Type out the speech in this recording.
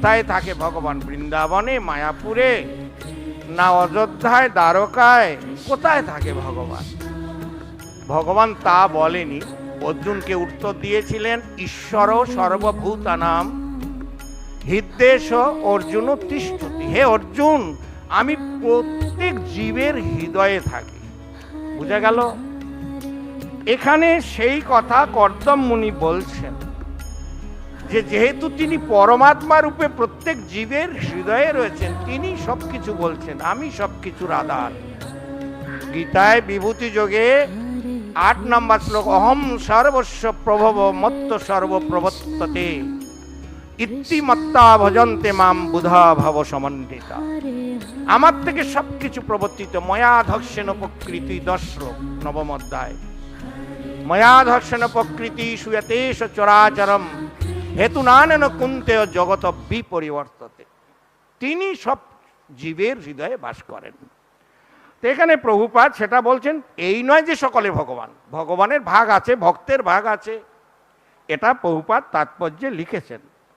কোথায় থাকে ভগবান? বৃন্দাবনে, মায়াপুরে, না অযোধ্যায়, দ্বারকায়? কোথায় থাকে ভগবান? ভগবান তা বলেনি। অর্জুনকে উত্তর দিয়েছিলেন, ঈশ্বর সর্বভূতানাম হৃদ্দেশ অর্জুন তিষ্ঠতি। হে অর্জুন, আমি প্রত্যেক জীবের হৃদয়ে থাকি। বুঝা গেল? এখানে সেই কথা কর্দম মুনি বলছেন যে যেহেতু তিনি পরমাত্মা রূপে প্রত্যেক জীবের হৃদয়ে রয়েছেন, তিনি সবকিছু বলছেন, আমি সবকিছুর আধার। গীতায় বিভূতি যোগে 8 নম্বর শ্লোক, অহম সর্বস্ব প্রভব মত্ত সর্বপ্রবর্ততে ইত্তিমত্তা ভজন্তে মাম বুধা ভব সমন্বিতা। আমার থেকে সবকিছু প্রবর্তিত, ময়া ধর্ষেন প্রকৃতি। 10 শ্লোক, 9ম অধ্যায়। ময়া ধর্ষেন প্রকৃতি সুয়তেশ চরাচরম হেতুনানেন কুন্তে জগত বিপরিবর্ততে। তিনি সব জীবের হৃদয়ে বাস করেন। তো এখানে প্রভুপাদ সেটা বলছেন, এই নয় যে সকলে ভগবান, ভগবানের ভাগ আছে, ভক্তের ভাগ আছে। এটা প্রভুপাদ তাৎপর্যে লিখেছেন।